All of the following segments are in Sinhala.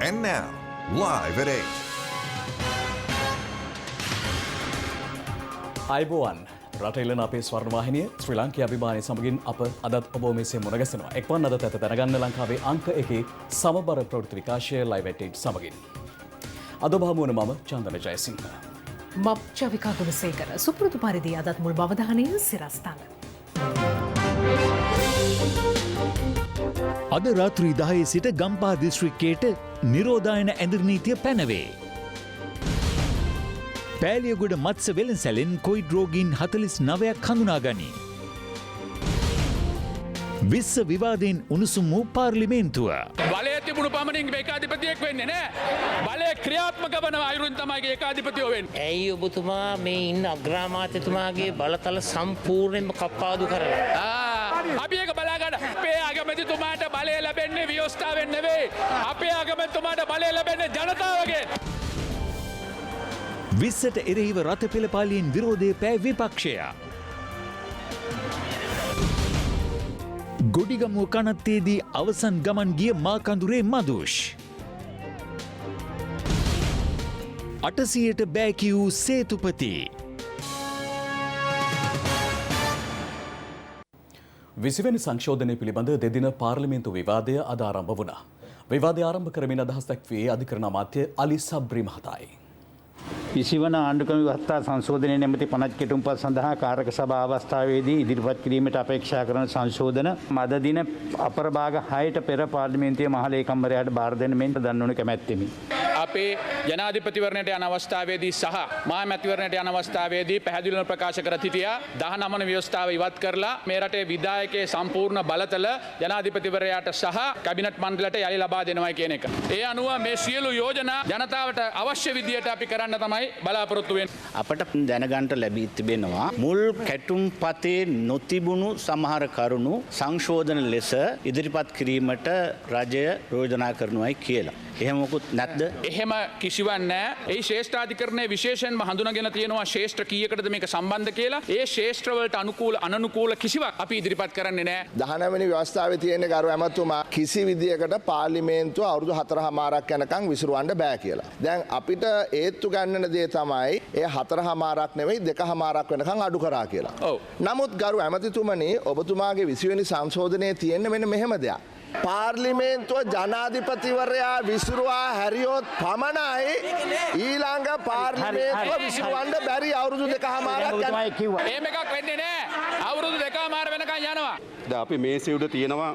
And now, live at 8. අයිබෝවන් රටෙල්ලන අපේ ස්වර්ණවාහිනිය ශ්‍රී ලංකා අභිමානය සමගින් අප අදත් ඔබ මෙසේ මුණගැසෙනවා. එක්වන් අදත් ඇත දැනගන්න ලංකාවේ අංක 1 සමබර ප්‍රවෘත්ති විකාශය ලයිව් at 8 සමගින්. අද ඔබ හමු වන මම චන්දන ජයසිංහ. චවිකා ගුණසේකර සුපුරුදු පරිදි අදත් මුල් අවධානය සිරස්තල. අද රාත්‍රී 10 සිට ගම්පහ දිස්ත්‍රික්කයට නිරෝධායන ඇඳිරි නීතිය පැනවේ. පෑලියගොඩ මත්ස්‍ය වෙළඳසැලෙන් කොවිඩ් රෝගීන් 49ක් හඳුනාගනී. විශ්ව විවාදයෙන් උණුසුම් වූ පාර්ලිමේන්තුව. බලය තිබුණු පමණින් ඒකාධිපතියෙක් වෙන්නේ නැහැ. බලය ක්‍රියාත්මක වන අයුරින් තමයි ඒකාධිපතියෝ වෙන්නේ. ඇයි ඔබතුමා මේ ඉන්න අග්‍රාමාත්‍යතුමාගේ බලතල සම්පූර්ණයෙන්ම කප්පාදු කරලා? අපි ඒක බලාගන්න. අපේ අගමැතිතුමාට බලය ලැබෙන්නේ ව්‍යවස්ථාවෙන් නෙවෙයි. අපේ අගමැතිතුමාට බලය ලැබෙන්නේ ජනතාවගෙන්. විස්සට එරෙහිව රථ පෙළපාලියෙන් විරෝධය පෑ විපක්ෂය. ගොඩිගමුව කනත්තේදී අවසන් ගමන් ගිය මාකඳුරේ මදුෂ්. 800ට බෑකි වූ සේතුපති. 20 වෙනි සංශෝධනය පිළිබඳ දෙදින පාර්ලිමේන්තු විවාදය අද ආරම්භ වුණා. විවාදය ආරම්භ කරමින් අදහස් දැක්වුවේ අධිකරණ අමාත්‍ය අලි සබ්රි මහතායි. 20 වන ආණ්ඩුක්‍රම ව්‍යවස්ථා සංශෝධනයේ නැමැති පනත් කෙටුම්පත් සඳහා කාරක සභා අවස්ථාවේදී ඉදිරිපත් කිරීමට අපේක්ෂා කරන සංශෝධන මද දින අපරභාග 6ට පෙර පාර්ලිමේන්තුවේ මහ ලේකම්වරයාට බාර දෙන්න මෙන් දන්වනු කැමැත්තෙමි. අපේ ජනාධිපතිවරණයට යන අවස්ථාවේදී සහ මහා මැතිවරණයට යන අවස්ථාවේදී පැහැදිලිව ප්‍රකාශ කර සිටියා 19 වන ව්‍යවස්ථාව ඉවත් කරලා මේ රටේ විධායකයේ සම්පූර්ණ බලතල ජනාධිපතිවරයාට සහ කැබිනට් මණ්ඩලයට යලි ලබා දෙනවා කියන එක. ඒ අනුව මේ සියලු යෝජනා ජනතාවට අවශ්‍ය විදියට අපි කරන්න තමයි බලාපොරොත්තු වෙන්නේ. අපට දැනගන්ට ලැබී තිබෙනවා මුල් කැටුම්පතේ නොතිබුණු සමහර කරුණු සංශෝධන ලෙස ඉදිරිපත් කිරීමට රජය යෝජනා කරනවායි කියලා. එහෙම මොකුත් නැද්ද? එහෙම කිසිවක් නැහැ. ඒ ශ්‍රේෂ්ඨාධිකරණයේ විශේෂයෙන්ම හඳුනාගෙන තියෙනවා ශ්‍රේෂ්ඨ කීයකටද මේක සම්බන්ධ කියලා. ඒ ශ්‍රේෂ්ඨ වලට අනුකූල අනනුකූල කිසිවක් අපි ඉදිරිපත් කරන්නේ නැහැ. 19 වෙනි ව්‍යවස්ථාවේ තියෙන ගරු ඇමතුමා කිසි විදියකට පාර්ලිමේන්තුව අවුරුදු 4මාරක් යනකම් විසිරවන්න බෑ කියලා. දැන් අපිට ඒත්තු ගන්නන දේ තමයි ඒ 4මාරක් නෙවෙයි 2මාරක් වෙනකම් අඩු කරා කියලා. නමුත් ගරු ඇමතිතුමනි ඔබතුමාගේ 20 වෙනි සංශෝධනයේ තියෙන මෙන්න මෙහෙම දෙයක්. පාර්ලිමේන්තුව ජනාධිපතිවරයා විසිරුවා හැරියොත් පමණයි ඊළඟ පාර්ලිමේන්තුව විසිරවන්න බැරි අවුරුදු 2මාරක් යනවා. එහෙම එකක් වෙන්නේ නැහැ. අවුරුදු 2මාර වෙනකන් යනවා. දැන් අපි මේසේ උඩ තියෙනවා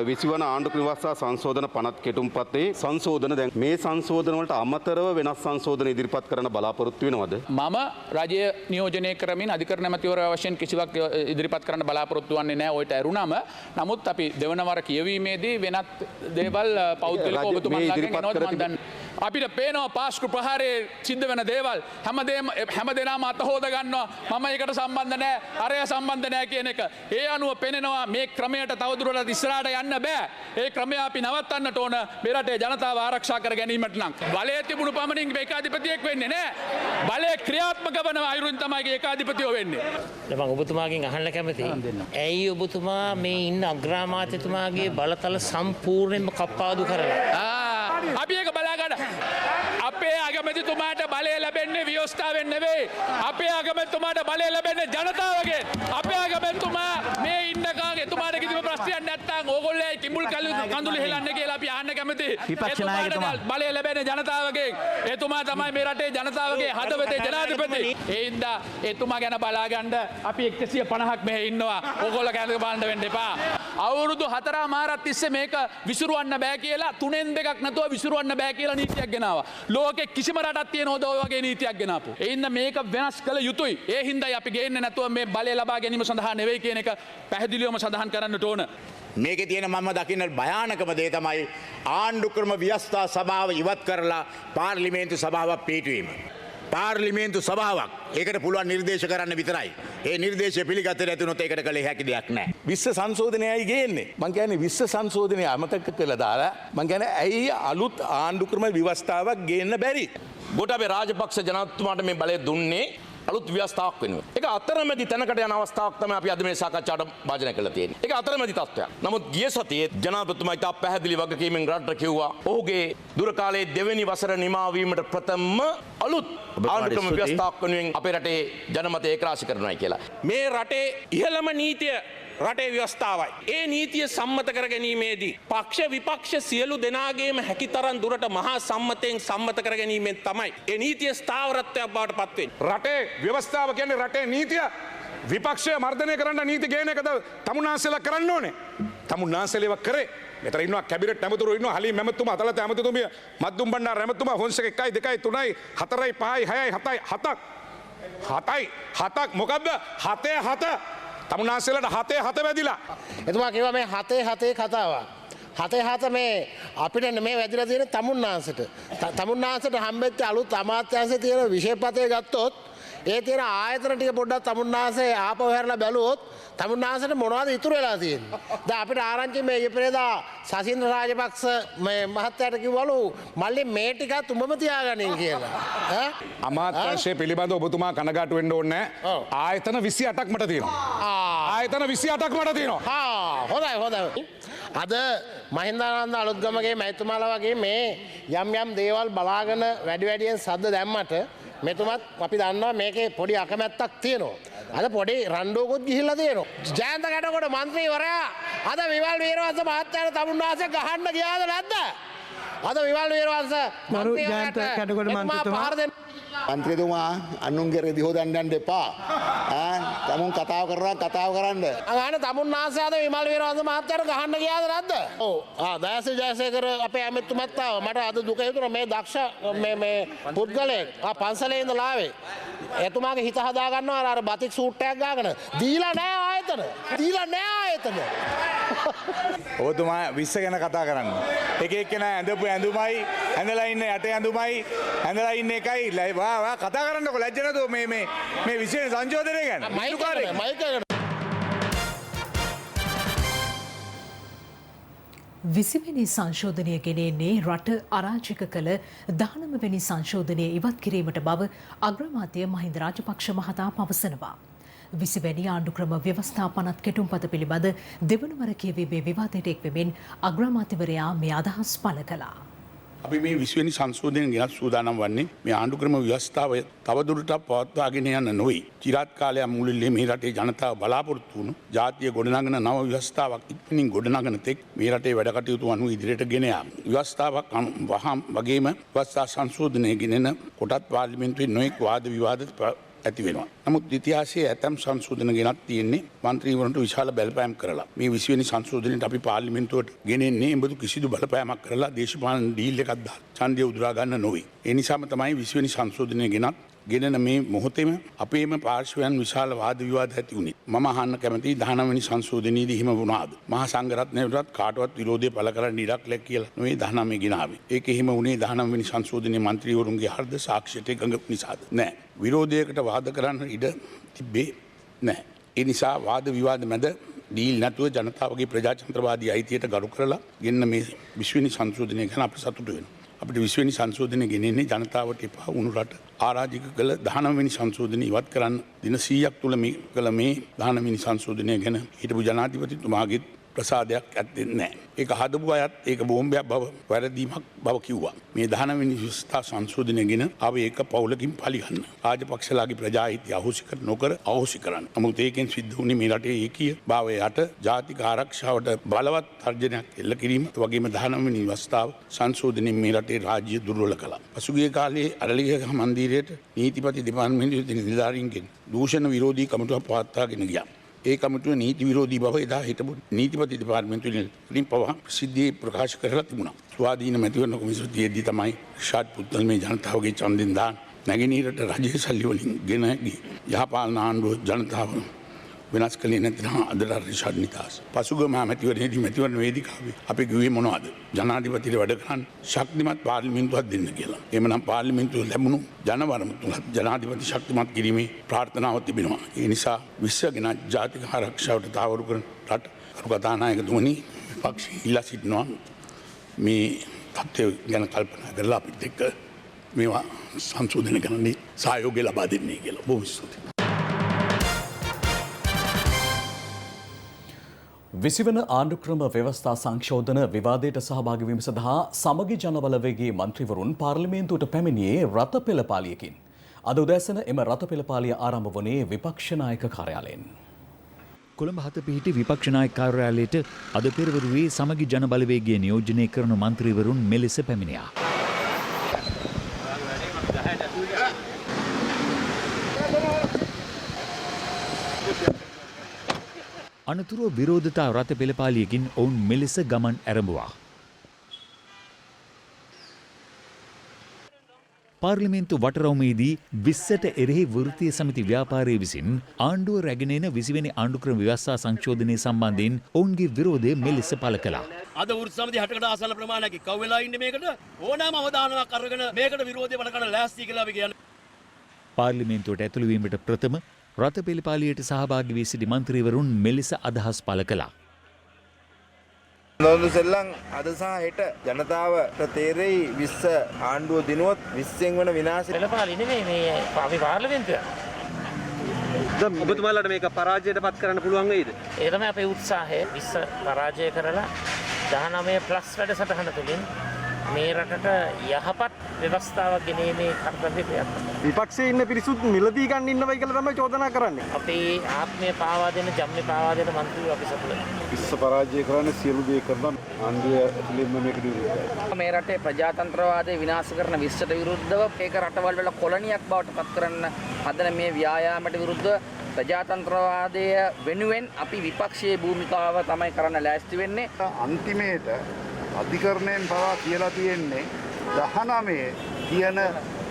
20 වන ආණ්ඩුක්‍රම ව්‍යවස්ථා සංශෝධන පනත් කෙටුම්පතේ සංශෝධන. දැන් මේ සංශෝධන වලට අමතරව වෙනස් සංශෝධන ඉදිරිපත් කරන්න බලාපොරොත්තු වෙනවද? මම රජය නියෝජනය කරමින් අධිකරණ ඇමතිවරයා වශයෙන් කිසිවක් ඉදිරිපත් කරන්න බලාපොරොත්තු වෙන්නේ නැහැ. ඔයට ඇරුණම නමුත් අපි දෙවනවර කියවීමේදී වෙනත් දේවල් පෞද්ගලිකව ඔබතුමාලාගෙන් එනවද මන් දන්නේ. අපිට පේනවා පාස්කු ප්‍රහාරයේ සිද්ධ වෙන දේවල් හැමදේම අත හොද ගන්නවා. මම ඒකට සම්බන්ධ නැහැ, අරය සම්බන්ධ නැහැ කියන එක. ඒ අනුව පෙනෙනවා මේ ක්‍රමයට තවදුරටත් ඉස්සරහට යන්න බෑ. ඒ ක්‍රමය අපි නවත්තන්නට ඕන මේ රටේ ජනතාව ආරක්ෂා කර ගැනීමට නම්. බලය තිබුණු පමණින් ඒකාධිපතියෙක් වෙන්නේ නැහැ. බලය ක්‍රියාත්මක වන අයුරින් තමයි ඒකාධිපතියෝ වෙන්නේ. මම ඔබතුමාගෙන් අහන්න කැමතියි. ඇයි ඔබතුමා මේ ඉන්න අග්‍රාමාත්‍යතුමාගේ බලතල සම්පූර්ණයෙන්ම කප්පාදු කරලා? අපි ඒක බලාගන්න. අපේ අගමැතිතුමාට බලය ලැබෙන්නේ ව්‍යවස්ථාවෙන් නෙවෙයි. අපේ අගමැතිතුමාට බලය ලැබෙන්නේ ජනතාවගෙන්. අපේ අගමැතිතුමා මේ ඉන්න කාගේ එතුමාට කිසිම ප්‍රශ්නයක් නැත්නම් ඕගොල්ලෝ කිඹුල් කඳුළු හෙලන්නේ කියලා අපි අහන්න කැමතියි. එතුමාට බලය ලැබෙන්නේ ජනතාවගෙන්. එතුමා තමයි මේ රටේ ජනතාවගේ හදවතේ ජනාධිපති. ඒ හින්දා එතුමා ගැන බලාගන්න අපි 150ක් මෙහෙ ඉන්නවා. ඕගොල්ලෝ ගැන බලන්න වෙන්න එපා. අවුරුදු 4මාරක් තිස්සේ මේක විසිරවන්න බෑ කියලා 3න් 2ක් නැතුව විසිරවන්න බෑ කියලා නීතියක් ගෙනාවා. ලෝකෙ කිසිම රටක් තියෙනවද ඔය වගේ නීතියක් ගෙනාපු. ඒ හින්දා මේක වෙනස් කළ යුතුයි. ඒ හින්දායි අපි ගේන්නේ නැතුව මේ බලය ලබා ගැනීම සඳහා නෙවෙයි කියන එක පැහැදිලිවම සඳහන් කරන්නට ඕන. මේකේ තියෙන මම දකින්න භයානකම දේ තමයි ආණ්ඩුක්‍රම ව්‍යවස්ථා සභාව ඉවත් කරලා පාර්ලිමේන්තු සභාවක් පිටවීම. පාර්ලිමේන්තු සභාවක් ඒකට පුළුවන් නිර්දේශ කරන්න විතරයි. ඒ නිර්දේශය පිළිගත්තේ නැතුනොත් ඒකට කළ හැකි දෙයක් නැහැ. විශ්ව සංශෝධනයයි ගේන්නේ. මං කියන්නේ විශ්ව සංශෝධනය අමතක කළා දාලා මං කියන්නේ ඇයි අලුත් ආණ්ඩුක්‍රම ව්‍යවස්ථාවක් ගේන්න බැරි? ගෝඨාභය රාජපක්ෂ ජනාධිපතිතුමාට මේ බලය දුන්නේ අලුත් ව්‍යවස්ථාවක් වෙනුවෙන්. ඒක අතරමැදි තැනකට යන අවස්ථාවක් තමයි අපි අද මේ සාකච්ඡාවට භාජනය කරලා තියෙන්නේ. ඒක අතරමැදි තත්ත්වයක්. නමුත් ගිය සතියේ ජනාධිපතිතුමා ඉතා පැහැදිලි වගකීමෙන් රටට කිව්වා ඔහුගේ දුර කාලයේ දෙවෙනි වසර නිමා වීමට ප්‍රථම අලුත් ආණ්ඩුක්‍රම ව්‍යවස්ථාවක් වෙනුවෙන් අපේ රටේ ජනමතය ඒකරාශී කරනවායි කියලා. මේ රටේ ඉහළම නීතිය රටේ ව්‍යවස්ථාවයි. ඒ නීතිය සම්මත කර ගැනීමේදී පක්ෂ විපක්ෂ සියලු දෙනාගේම හැකිතරම් දුරට මහා සම්මතයෙන් සම්මත කර ගැනීමෙන් තමයි ඒ නීතිය ස්ථාවරත්වයක් බවට පත් වෙන්නේ. රටේ ව්‍යවස්ථාව කියන්නේ රටේ නීතිය විපක්ෂය මර්ධනය කරන්න නීති ගේන එකද තමුන්නාන්සේලා කරන්න ඕනේ. තමුන්නාන්සේලා කරේ. මෙතන ඉන්නවා කැබිනට් ඇමතුරු ඉන්නවා හලීම් ඇමතුමා අතලත ඇමතුමිය මද්දුම් බණ්ඩාර ඇමතුමා ෆොන්සේක 1 2 3 4 5 6 7ක් හතක් මොකද්ද 7 තමුන්නාන්සේලාට 7 වැදිලා. එතුමා කිව්වා මේ 7 කතාවක්. 7 මේ අපිට මේ වැදිලා තියෙන තමුන්නාන්සට. තමුන්නාන්සට හම්බෙච්ච අලුත් අමාත්‍යාංශයේ තියෙන විශේෂපතේ ගත්තොත් ඒ තියෙන ආයතන ටික පොඩ්ඩක් තමුන්නාන්සේ ආපහු හැරලා බැලුවොත් තමුන්නාන්සට මොනවද ඉතුරු වෙලා තියෙන්නේ. දැන් අපිට ආරංචි මේ ඊපෙරේදා සසින්ද්‍ර රාජපක්ෂ මේ මහත්තයාට කිව්වලු මල්ලි මේ ටිකත් උඹම තියාගනින් කියලා. අමාත්‍යාංශය පිළිබඳව ඔබතුමා කනගාටු වෙන්න ඕනේ නැහැ. ආයතන 28ක් මට තියෙනවා. ආයතන 28ක් මට තියෙනවා. හොඳයි. අද මහින්දානන්ද අලුත්ගමගේ මැතිතුමාලා වගේ මේ යම් දේවල් බලාගෙන වැඩියෙන් සද්ද දැම්මට මෙතුමත් අපි දන්නවා මේකේ පොඩි අකමැත්තක් තියෙනවා. අද පොඩි රණ්ඩුවකුත් ගිහිල්ලා තියෙනවා. ජයන්ත කැටකොට මන්ත්‍රීවරයා අද විමල් වීරවංශ මහත්තයාට තමුන්නාන්සේ ගහන්න ගියාද නැද්ද? අද විමල් වීරවංශ මරු ජයන්ත කැටකොට මන්ත්‍රීතුමා මන්ත්‍රීතුමා අනුන්ගේ රෙදි හොදන්න යන්න එපා. තමුන් කතාව කරන්න. අහන්න තමුන්නාන්සේ අද විමල් වීරවංශ මහත්තයාට ගහන්න ගියාද නැද්ද? ඔව්. දයාසිරි ජයසේකර අපේ ඇමතුමත් ආවා. මට අද දුක හිතුණා මේ දක්ෂ මේ පුද්ගලයෙක් පන්සලේ ඉඳලා ආවේ. එතුමාගේ හිත හදා ගන්නවා අර බතික් සූට් එකක් ගාගෙන. දීලා නෑ ආයතන. ඔබතුමා 20 ගැන කතා කරන්න. එක එක්කෙනා ඇඳපු ඇඳුමයි ඇඳලා ඉන්න යට ඇඳුමයි ඇඳලා ඉන්න එකයි වා කතා කරන්නකො ලැජ්ජ නැතුව මේ විශේෂ සංශෝධනය ගැන. මයික් 20වෙනි සංශෝධනය ගෙනෙන්නේ රට අරාජික කළ 19වෙනි සංශෝධනය ඉවත් කිරීමට බව අග්‍රාමාත්‍ය මහින්ද රාජපක්ෂ මහතා පවසනවා. 20වැනි ආණ්ඩුක්‍රම ව්‍යවස්ථා පනත් කෙටුම්පත පිළිබඳ දෙවනවර කියවීමේ විවාදයට එක්වෙමින් අග්‍රාමාත්‍යවරයා මේ අදහස් පළ කළා. අපි මේ 20වෙනි සංශෝධනය ගෙනත් සූදානම් වන්නේ මේ ආණ්ඩුක්‍රම ව්‍යවස්ථාව තවදුරටත් පවත්වාගෙන යන්න නොවේ. චිරාත් කාලයක් මුළුල්ලේ මේ රටේ ජනතාව බලාපොරොත්තු වුණු ජාතිය ගොඩනගන නව ව්‍යවස්ථාවක් ඉක්මනින් ගොඩනගන තෙක් මේ රටේ වැඩ කටයුතු අනුව ඉදිරියට ගෙන යාම. ව්‍යවස්ථාවක් වගේම ව්‍යවස්ථා සංශෝධනය ගෙනෙන කොටත් පාර්ලිමේන්තුවේ නොයෙක් වාද විවාද ඇති වෙනවා. නමුත් ඉතිහාසයේ ඇතම් සංශෝධන ගෙනත් තියෙන්නේ මන්ත්‍රීවරුන්ට විශාල බලපෑම් කරලා. මේ 20වෙනි සංශෝධනයට අපි පාර්ලිමේන්තුවට ගෙනෙන්නේ එබඳු කිසිදු බලපෑමක් කරලා දේශපාලන ඩීල් එකක් දාලා ඡන්දය උදුරා ගන්න නොවේ. ඒ නිසාම තමයි 20වෙනි සංශෝධනය ගෙනන මේ මොහොතේම අපේම පාර්ශවයන් විශාල වාද විවාද ඇති වුණේ. මම අහන්න කැමති 19වෙනි සංශෝධනයේදී හිම වුණාද? මහා සංඝරත්නයටත් කාටවත් විරෝධය පළ කරන්න ඉඩක් ලැබ කියලා නෙවෙයි 19 ගෙනාවේ. ඒක හිම වුණේ 19වෙනි සංශෝධනයේ මන්ත්‍රීවරුන්ගේ හර්ධ සාක්ෂියට එකඟ නිසාද? නෑ. විරෝධයකට වාද කරන්න ඉඩ තිබ්බේ නෑ. ඒ නිසා වාද විවාද මැද ඩීල් නැතුව ජනතාවගේ ප්‍රජාතන්ත්‍රවාදී අයිතියට ගරු කරලා ගෙන්න මේ 20වෙනි සංශෝධනය ගැන අපිට සතුටු වෙනවා. අපිට 20වෙනි සංශෝධනය ගෙනෙන්නේ ජනතාවට එපා වුණු රට ආරාජික කළ 19වෙනි සංශෝධනය ඉවත් කරන්න දින 100ක් තුළ මේ කළ මේ 19වෙනි සංශෝධනය ගැන හිටපු ජනාධිපතිතුමාගේ ප්‍රසාදයක් ඇත්තේ නැහැ. ඒක හදපු අයත් ඒක බෝම්බයක් බව වැරදීමක් බව කිව්වා. මේ 19වෙනි ව්‍යවස්ථා සංශෝධනය ගැන ආවේ ඒක පවුලකින් පරිගන්න. රාජපක්ෂලාගේ ප්‍රජා හිත අහෝසි කරන්න. නමුත් ඒකෙන් සිද්ධ වුණේ මේ රටේ ඒකීය භාවය යට ජාතික ආරක්ෂාවට බලවත් තර්ජනයක් එල්ල කිරීම වගේම 19වෙනි ව්‍යවස්ථාව සංශෝධනයෙන් මේ රටේ රාජ්‍ය දුර්වල කළා. පසුගිය කාලයේ අරලියගහ මන්දිරයට නීතිපති දෙපාර්තමේන්තුවේ නිලධාරීන්ගෙන් දූෂණ විරෝධී කමිටුවක් පවත්වාගෙන ගියා. ඒ කමිටුව නීති විරෝධී බව එදා හිටපු නීතිපති දෙපාර්තමේන්තුවේ වලින් පවා ප්‍රසිද්ධියේ ප්‍රකාශ කරලා තිබුණා. ස්වාධීන මැතිවරණ කොමිසමේදී තමයි ෂාඩ් පුත්තල් මේ ජනතාවගේ ඡන්දෙන් දාන නැගෙනහිරට රජයේ සල්ලි වලින් ගෙන යහපාලන ආණ්ඩුව ජනතාව වෙනස් කළේ නැත්නම් අදට රිෂාඩ් නිතාස්. පසුගිය මැතිවරණයේදී මැතිවරණ වේදිකාවේ අපි කිව්වේ මොනවද? ජනාධිපතිට වැඩ කරන්න ශක්තිමත් පාර්ලිමේන්තුවක් දෙන්න කියලා. එහෙමනම් පාර්ලිමේන්තුව ලැබුණු ජනවරම තුල ජනාධිපති ශක්තිමත් කිරීමේ ප්‍රාර්ථනාව තිබෙනවා. ඒ නිසා විශ්වගෙන ජාතික ආරක්ෂාවට තාවරු කරන රට කතානායකතුමනි පක්ෂී ඉල්ලා සිටිනවා මේ තත්ත්වය ගැන කල්පනා කරලා අපිත් එක්ක මේවා සංශෝධනය කරන්න සහයෝගය ලබා දෙන්නේ කියලා. බොහොම ස්තුතියි. විසිවන ආණ්ඩුක්‍රම ව්‍යවස්ථා සංශෝධන විවාදයට සහභාගී වීම සඳහා සමගි ජනබලවේගයේ මන්ත්‍රීවරුන් පාර්ලිමේන්තුවට පැමිණියේ රථ පෙළපාලියකින්. අද උදෑසන එම රථ පෙළපාලිය ආරම්භ වුණේ විපක්ෂ නායක කාර්යාලයෙන්. කොළඹ හත පිහිටි විපක්ෂ නායක කාර්යාලයට අද පෙරවරුවේ සමගි ජනබලවේගය නියෝජනය කරන මන්ත්‍රීවරුන් මෙලෙස පැමිණියා. අනතුරුව විරෝධතා රථ පෙළපාලියකින් ඔවුන් මෙලෙස ගමන් ඇරඹුවා. පාර්ලිමේන්තු වටරවුමේදී 20ට එරෙහි වෘත්තීය සමිති ව්‍යාපාරයේ විසින් ආණ්ඩුව රැගෙන එන 20 වෙනි ආණ්ඩුක්‍රම ව්‍යවස්ථා සංශෝධනය සම්බන්ධයෙන් ඔවුන්ගේ විරෝධය මෙලෙස පළ කළා. අද වෘත්ති සමිති 60කට ආසන්න ප්‍රමාණයක් කව් වෙලා ඉන්නේ මේකට ඕනෑම අවධානයක් අරගෙන මේකට විරෝධය වල කරන ලෑස්ති කියලා අපි කියන්නේ. පාර්ලිමේන්තුවට ඇතුළු වීමට ප්‍රථම රථ පෙළපාලියට සහභාගී වී සිටි මන්ත්‍රීවරුන් මෙලෙස අදහස් පළ කළා. නොදු සෙල්ලම් අද සහ හෙට ජනතාවට තේරෙයි 20 ආණ්ඩුව දිනුවොත් 20න් වන විනාශය පෙළපාලි නෙමෙයි මේ අපි පාර්ලිමේන්තුව. දැන් ඔබතුමාලාට මේක පරාජයට පත් කරන්න පුළුවන් වෙයිද? ඒ තමයි අපේ උත්සාහය 20 පරාජය කරලා 19 ප්ලස් වැඩසටහන තුලින් මේ රටට යහපත් ව්‍යවස්ථාවක් ගෙනීමේ කර්තව්‍ය ක්‍රියාත්මක. විපක්ෂයේ ඉන්න පිරිසුත් මිලදී ගන්න ඉන්නවයි කියලා තමයි චෝදනා කරන්නේ. අපේ ආත්මය පාවා දෙන ජම්මේ පාවා දෙන മന്ത്രിවරු අපි සතුටුයි. විශ්ව පරාජය කරන්නේ සියලු දේ කරන ආණ්ඩුව ඇතුළෙන්ම මේකට විරුද්ධයි. මේ රටේ ප්‍රජාතන්ත්‍රවාදය විනාශ කරන 20ට විරුද්ධව ඒක රටවල් වල කොලනියක් බවට පත් කරන්න හදන මේ ව්‍යායාමයට විරුද්ධව ප්‍රජාතන්ත්‍රවාදය වෙනුවෙන් අපි විපක්ෂයේ භූමිකාව තමයි කරන්න ලෑස්ති වෙන්නේ. අන්තිමේට අධිකරණයෙන් පවා කියලා තියෙන්නේ 19 කියන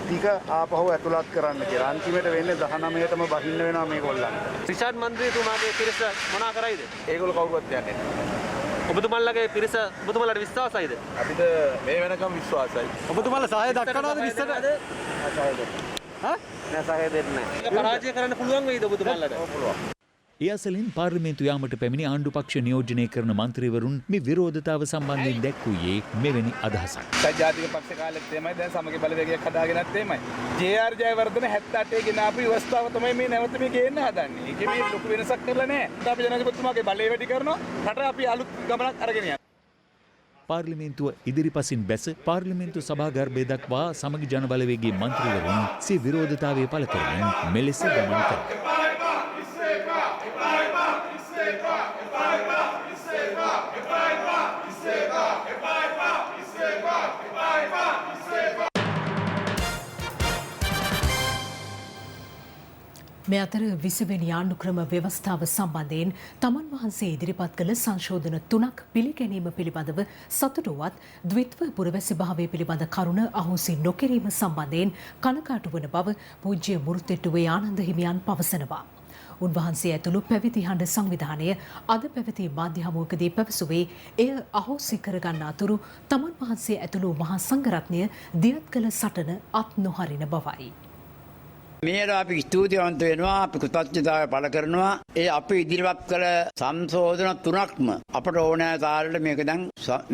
ටික ආපහු ඇතුළත් කරන්න කියලා. අන්තිමට වෙන්නේ 19ටම බහින්න වෙනවා මේගොල්ලන්ට. රිෂාඩ් මන්ත්‍රීතුමාගේ පිරිස මොනා කරයිද? ඒගොල්ලෝ කවුරුවත් යන්නේ නැහැ. ඔබතුමාලගේ පිරිස ඔබතුමාලට විශ්වාසයිද? අපිට මේ වෙනකම් විශ්වාසයි. ඔබතුමාලා සහාය දක්වනවද 20ට? සහාය දෙන්න. හා? නෑ සහාය දෙන්නේ නැහැ. ඒක පරාජය කරන්න පුළුවන් වෙයිද ඔබතුමාලට? ඔව් පුළුවන්. ඒ අසලින් පාර්ලිමේන්තු යාමට පැමිණි ආණ්ඩු පක්ෂ නියෝජනය කරන මන්ත්‍රීවරුන් මේ විරෝධතාව සම්බන්ධයෙන් දැක්වුවේ මෙවැනි අදහසක්. ජාතික පක්ෂ කාලෙත් එමය දැන් සමගි බලවේගයක් හදාගෙනත් එමය. ජේ.ආර්. ජයවර්ධන 78 ගෙන ආපු ව්‍යවස්ථාව තමයි මේ නැවත මේ ගේන්න හදන්නේ. ඒකේ මේ ලොකු වෙනසක් කරලා නැහැ. අපි ජනාධිපතිතුමාගේ බලය වැඩි කරනවා. රට අපි අලුත් ගමනක් අරගෙන යනවා. පාර්ලිමේන්තුව ඉදිරිපසින් බැස පාර්ලිමේන්තු සභාගර්භය දක්වා සමගි ජනබලවේගයේ මන්ත්‍රීවරුන් සිය විරෝධතාවය පළ කරමින් මෙලෙස ගමන් කළා. මේ අතර 20 වෙනි ආණ්ඩුක්‍රම ව්‍යවස්ථාව සම්බන්ධයෙන් තමන් වහන්සේ ඉදිරිපත් කළ සංශෝධන 3ක් පිළිගැනීම පිළිබඳව සතුටුවත් ද්විත්ව පුරවැසි භාවය පිළිබඳ කරුණ අහෝසි නොකිරීම සම්බන්ධයෙන් කනකාටු වන බව පූජ්‍ය මුරුත්තෙට්ටුවේ ආනන්ද හිමියන් පවසනවා. උන්වහන්සේ ඇතුළු පැවිදි හඬ සංවිධානය අද පැවති මාධ්‍ය හමුවකදී පැවසුවේ එය අහෝසි කරගන්න අතුරු තමන් වහන්සේ ඇතුළු මහා සංඝරත්නය දියත් කළ සටන අත් නොහරින බවයි. මේට අපි ස්තුතිවන්ත වෙනවා අපි කෘතඥතාවය පළ කරනවා ඒ අපි ඉදිරිපත් කළ සංශෝධන 3ක්ම අපට ඕනෑ තාලෙට මේක දැන්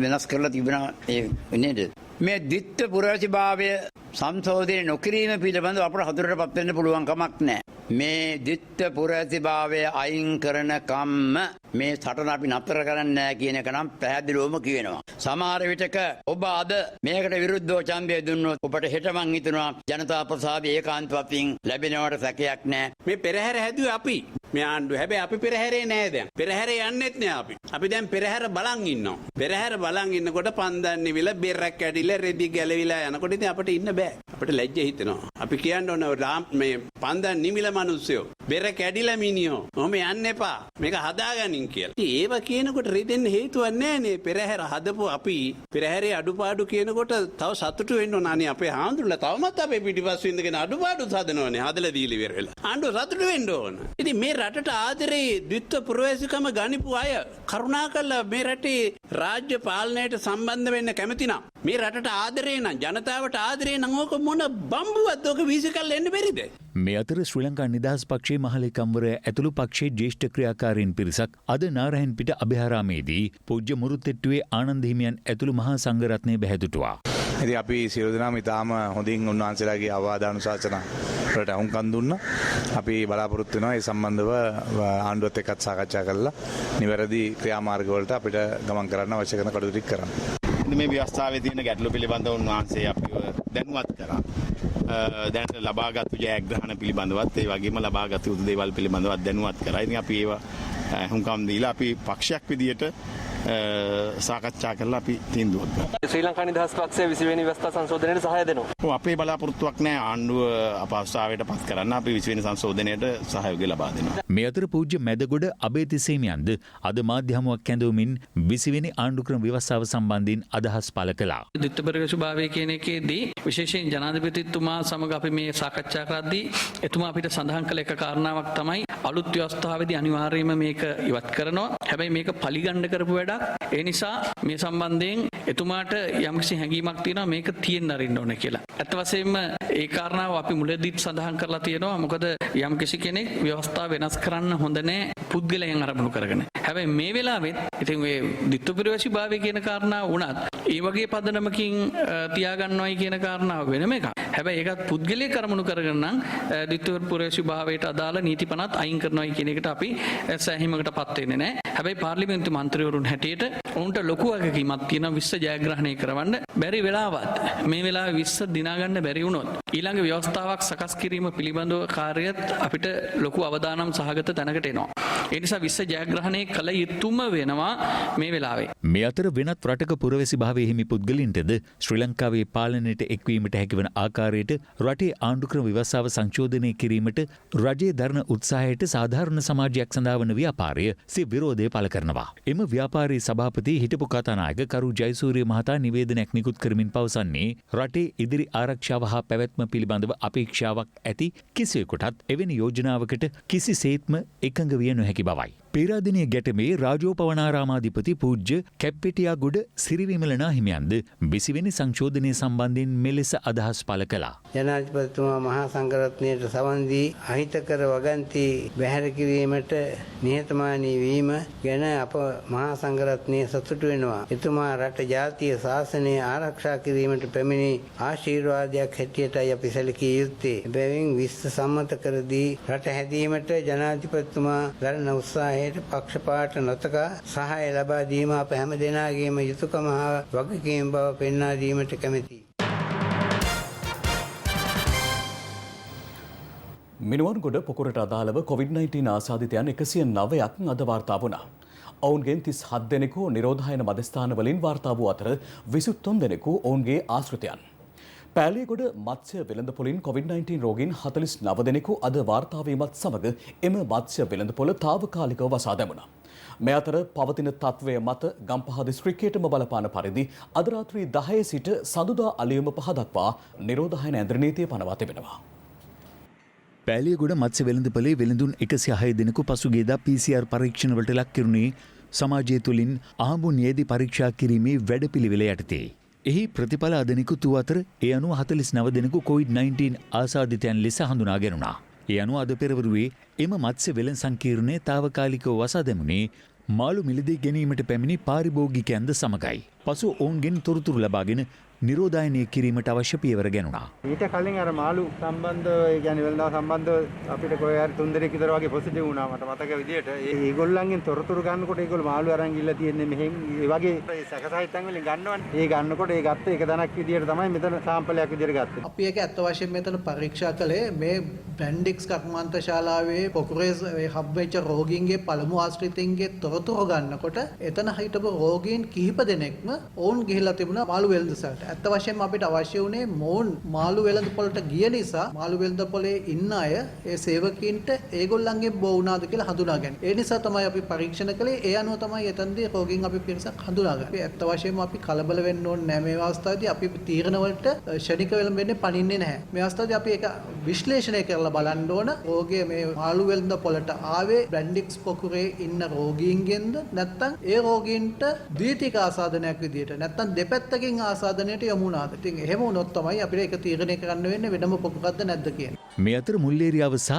වෙනස් කරලා තිබෙනවා ඒ නේද මේ ද්විත්ව පුරවැසිභාවය සංශෝධනය නොකිරීම පිළිබඳව අපට හතුරටපත් වෙන්න පුළුවන් කමක් නැහැ මේ ද්විත්ව පුරවැසිභාවය අයින් කරන කම්ම මේ සටන අපි නතර කරන්නේ නැහැ කියන එක නම් පැහැදිලිවම කියනවා සමහර විටක ඔබ අද මේකට විරුද්ධව ඡන්දය දුන්නොත් ඔබට හෙට මං හිතනවා ජනතා ප්‍රසාදය ඒකාන්ත වශයෙන් ලැබෙනවට සැකයක් නැහැ මේ පෙරහැර හැදුවේ අපි මේ ආණ්ඩුව හැබැයි අපි පෙරහැරේ නැහැ දැන් පෙරහැරේ යන්නෙත් නෑ අපි දැන් පෙරහැර බලන් ඉන්නවා පෙරහැර බලන් ඉන්නකොට පන්දන් නිවිල බෙරක් කැඩිලා රෙදි ගැලවිලා යනකොට ඉතින් අපිට ඉන්න බෑ අපිට ලැජ්ජ හිතෙනවා අපි කියන්න ඕන මේ පන්දන් නිවිල මිනිස්සුયો බෙර කැඩිලා මිනියෝ ඔහොම යන්න එපා මේක හදාගනින් කියලා ඉතින් ඒව කියනකොට රෙදෙන්න හේතුවක් නෑනේ පෙරහැර හදපු අපි පෙරහැරේ අඩුපාඩු කියනකොට තව සතුටු වෙන්න ඕන අනේ අපේ හාමුදුරුවෝ තවමත් අපේ පිටිපස්සෙ ඉඳගෙන අඩුපාඩු හදනවනේ හදලා දීලා ඉවර වෙලා ආණ්ඩුව සතුටු වෙන්න ඕන ඉතින් මේ රටට ආදරේ ද්විත්ව පුරවැසිකම ගනිපු අය කරුණාකරලා මේ රටේ රාජ්‍ය පාලනයට සම්බන්ධ වෙන්න කැමති නම් මේ රටට ආදරේ නම් ජනතාවට ආදරේ නම් ඕක මොන බම්බුවක්ද ඕක වීසිකල් එන්න බැරිද මේ අතර ශ්‍රී ලංකා නිදහස් පක්ෂයේ මහලේකම්වරයා ඇතුළු පක්ෂයේ ජ්‍යෙෂ්ඨ ක්‍රියාකාරීන් පිරිසක් අද නාරහෙන්පිට අභයාරාමේදී පූජ්‍ය මුරුත්තෙට්ටුවේ ආනන්ද හිමියන් ඇතුළු මහා සංඝරත්නය බැහැදුටුවා. ඉතින් අපි සියලු දෙනාම ඉතාම හොඳින් උන්වහන්සේලාගේ අවවාදානුශාසනා වලට අහුම්කම් දුන්නා. අපි බලාපොරොත්තු වෙනවා ඒ සම්බන්ධව ආණ්ඩුවත් එක්කත් සාකච්ඡා කරලා නිවැරදි ක්‍රියාමාර්ග වලට අපිට ගමන් කරන්න අවශ්‍ය කරන කටයුතු ටික කරන්න. මේ ව්‍යවස්ථාවේ තියෙන ගැටලු පිළිබඳව උන්වහන්සේ අපිව දැනුවත් කරා. දැනට ලබාගත් ජයග්‍රහණ පිළිබඳවත් ඒ වගේම ලබාගත් යුතු දේවල් පිළිබඳවත් දැනුවත් කරා. ඉතින් අපි ඒවා හුම්කම් දීලා අපි පක්ෂයක් විදියට සාකච්ඡා කරලා අපි තීන්දුවක් ගන්නවා. ශ්‍රී ලංකා නිදහස් පක්ෂය 20 වෙනි ව්‍යවස්ථා සංශෝධනයට සහාය දෙනවා. ඔව් අපේ බලාපොරොත්තුවක් නැහැ ආණ්ඩුව අපහසුතාවයට පත් කරන්න. අපි 20 වෙනි සංශෝධනයට සහයෝගය ලබා දෙනවා. මේ අතර පූජ්‍ය මැදගොඩ අබේතිසේමියන්ද අද මාධ්‍ය හමුවක් ඇඳවමින් 20 වෙනි ආණ්ඩුක්‍රම ව්‍යවස්ථාව සම්බන්ධයෙන් අදහස් පළ කළා. ද්විත්වපරිවේශභාවය කියන එකේදී විශේෂයෙන් ජනාධිපතිතුමා සමග අපි මේ සාකච්ඡා කරද්දී එතුමා අපිට සඳහන් කළ එක කාරණාවක් තමයි අලුත් ව්‍යවස්ථාවේදී අනිවාර්යයෙන්ම මේක ඉවත් කරනවා. හැබැයි මේක පලිගණ්ඩ කරපු වැඩක්. ඒ නිසා මේ සම්බන්ධයෙන් එතුමාට යම්කිසි හැඟීමක් තියෙනවා මේක තියෙන්න අරින්න ඕන කියලා. ඇත්ත වශයෙන්ම ඒ කාරණාව අපි මුලදීත් සඳහන් කරලා තියෙනවා. මොකද යම්කිසි කෙනෙක් ව්‍යවස්ථාව වෙනස් කරන්න හොඳ නැහැ පුද්ගලයන් අරමුණු කරගෙන. හැබැයි මේ වෙලාවෙත් ඉතින් මේ ද්විත්වපරිවේශභාවය කියන කාරණාව වුණත් ඒ වගේ පදනමකින් තියාගන්නවයි කියන කාරණාව වෙනම එකක්. හැබැයි ඒකත් පුද්ගලයෙක් අරමුණු කරගෙන නම් ද්විත්වපරිවේශභාවයට අදාළ නීති පනත් අයින් කරනවයි කියන එකට අපි සෑහීමකටපත් වෙන්නේ නැහැ. හැබැයි පාර්ලිමේන්තු මන්ත්‍රීවරුන් හැටියට උන්ට ලොකු වගකීමක් තියෙනවා 20 ජයග්‍රහණය කරවන්න. බැරි වෙලාවත් මේ වෙලාවේ 20 දිනා ගන්න බැරි වුණොත් ඊළඟ ව්‍යවස්ථාවක් සකස් කිරීම පිළිබඳව කාර්යයත් අපිට ලොකු අවදානම් සහගත තැනකට එනවා. ඒ නිසා 20 ජයග්‍රහණය කළ යුතුම වෙනවා මේ වෙලාවේ. මේ අතර වෙනත් රටක පුරවැසි භාවයේ හිමි පුද්ගලින්ටද ශ්‍රී ලංකාවේ පාලනයට එක්වීමට හැකිවන ආකාරයට රටේ ආණ්ඩුක්‍රම ව්‍යවස්ථාව සංශෝධනය කිරීමට රජයේ දරන උත්සාහයට සාධාරණ සමාජයක් සඳහා වන ව්‍යාපාරය සිය විරෝධය පළ කරනවා. එම ව්‍යාපාරයේ සභාපති හිටපු කතානායක කරු ජයසූරිය මහතා නිවේදනයක් නිකුත් කරමින් පවසන්නේ රටේ ඉදිරි ආරක්ෂාව හා පැවැත්ම පිළිබඳව අපේක්ෂාවක් ඇති කිසිවෙකුටත් එවැනි යෝජනාවකට කිසිසේත්ම එකඟ විය නොහැකි බවයි. පේරාදෙණිය ගැටමේ රාජෝපවනාරාමාධිපති පූජ්‍ය කැප්පෙටියාගොඩ සිරිවිමල නාහිමියන්ද 20 වෙනි සංශෝධනය සම්බන්ධයෙන් මෙලෙස අදහස් පළ කළා. ජනාධිපතිතුමා මහා සංඝරත්නයට සවන් දී අහිතකර වගන්ති බැහැර කිරීමට නිහතමානී වීම ගැන අප මහා සංඝරත්නය සතුටු වෙනවා. එතුමා රට ජාතිය ශාසනය ආරක්ෂා කිරීමට පැමිණි ආශිර්වාදයක් හැටියටයි අපි සැලකිය යුත්තේ. එබැවින් 20 සම්මත කර දී රට හැදීමට ජනාධිපතිතුමා දරන උත්සාහයට පක්ෂපාත නොතකා සහාය ලබා දීම අප හැම දෙනාගේම යුතුයකම හා වගකීම් බව පෙන්වා දීමට කැමැතියි. මිනුවන්ගොඩ පොකුරට අදාළව COVID-19 ආසාදිතයන් 109ක් අද වාර්තා වුණා. ඔවුන්ගෙන් 37 දෙනෙකු නිරෝධායන මධ්‍යස්ථානවලින් වාර්තා වූ අතර 23 දෙනෙකු ඔවුන්ගේ ආශ්‍රිතයන්. පෑලියගොඩ මත්ස්‍ය වෙළඳපොලින් COVID-19 රෝගීන් 49 දෙනෙකු අද වාර්තා වීමත් සමග එම මත්ස්‍ය වෙළඳපොළ తాවකාලිකව වසා දැමුණා. මේ අතර පවතින තත්ත්වය මත ගම්පහ දිස්ත්‍රික්කයටම බලපාන පරිදි අද රාත්‍රී 10 සිට සඳුදා අලුයම 5 දක්වා නිරෝධායන ඇඳ නීතිය පනවා තිබෙනවා. පෑලියගොඩ මත්ස්‍ය වෙළඳපොලේ වෙළඳුන් 106 දෙනෙකු පසුගියදා PCR පරීක්ෂණ වලට ලක් කෙරුණේ සමාජය තුළින් ආඹු නියැදි පරීක්ෂා කිරීමේ වැඩපිළිවෙල යටතේ. එහි ප්‍රතිඵල අද නිකුත් වූ අතර ඒ අනුව 49 දෙනෙකු COVID-19 ආසාදිතයන් ලෙස හඳුනා ගැනුණා. ඒ අනුව අද පෙරවරුවේ එම මත්ස්‍ය වෙළඳ සංකීර්ණය తాවකාලිකව වසා දැමුණේ මාළු මිලදී ගැනීමට පැමිණි පාරිභෝගිකයන්ද සමගයි. පසු ඔවුන්ගෙන් තොරතුරු ලබාගෙන නිරෝධායනය කිරීමට අවශ්‍ය පියවර ගැනුණා. ඊට කලින් අර මාළු සම්බන්ධව ඒ කියන්නේ වෙළඳාම සම්බන්ධව අපිට කොහේ හරි 3 දෙනෙක් විතර වගේ පොසිටිව් වුණා මට මතක විදියට. ඒගොල්ලන්ගෙන් තොරතුරු ගන්නකොට ඒගොල්ලෝ මාළු අරන් ගිහලා තියෙන්නේ මෙහෙන් ඒ වගේ සැකසහිතන් වලින් ගන්නවනේ. ඒ ගන්නකොට ඒ ගත්ත එක දණක් විදියට තමයි මෙතන සාම්පලයක් විදියට ගත්තේ. අපි ඒක ඇත්ත වශයෙන්ම මෙතන පරීක්ෂා කළේ මේ බ්‍රැන්ඩික්ස් කර්මාන්ත ශාලාවේ පොකුරේස් හබ් වෙච්ච රෝගීන්ගේ පළමු ආශ්‍රිතයින්ගේ තොරතුරු ගන්නකොට එතන හිටපු රෝගීන් කිහිප දෙනෙක්ම ඕන් ගිහිලා තිබුණා මාළු වෙළඳසලට. ඇත්ත වශයෙන්ම අපිට අවශ්‍ය වුණේ මොවුන් මාළු වෙළඳ පොළට ගිය නිසා මාළු වෙළඳ පොලේ ඉන්න අය ඒ සේවකීන්ට ඒගොල්ලන්ගේ බෝ වුණාද කියලා හඳුනා ගන්න. ඒ නිසා තමයි අපි පරීක්ෂණ කළේ. ඒ අනුව තමයි එතනදී රෝගීන් අපි පිරිසක් හඳුනාගන්නේ. ඇත්ත වශයෙන්ම අපි කලබල වෙන්න ඕනේ නැහැ මේ අවස්ථාවේදී. අපි තීරණ වලට ෂණික වෙලෙන්නේ පණින්නේ නැහැ. මේ අවස්ථාවේදී අපි ඒක විශ්ලේෂණය කරලා බලන්න ඕන. රෝගයේ මේ මාළු වෙළඳ පොළට ආවේ බ්‍රැන්ඩික්ස් පොකුරේ ඉන්න රෝගීන්ගෙන්ද නැත්නම් ඒ රෝගීන්ට ද්විතීක ආසාදනයක් විදියට නැත්නම් දෙපැත්තකින් ආසාදනයට යමු වුණාද. ඉතින් එහෙම වුණොත් තමයි අපිට ඒක තීරණය කරන්න වෙන්නේ වෙනම පොකුරක්ද නැද්ද කියන්නේ. මේ අතර මුල්ලේරියාව සහ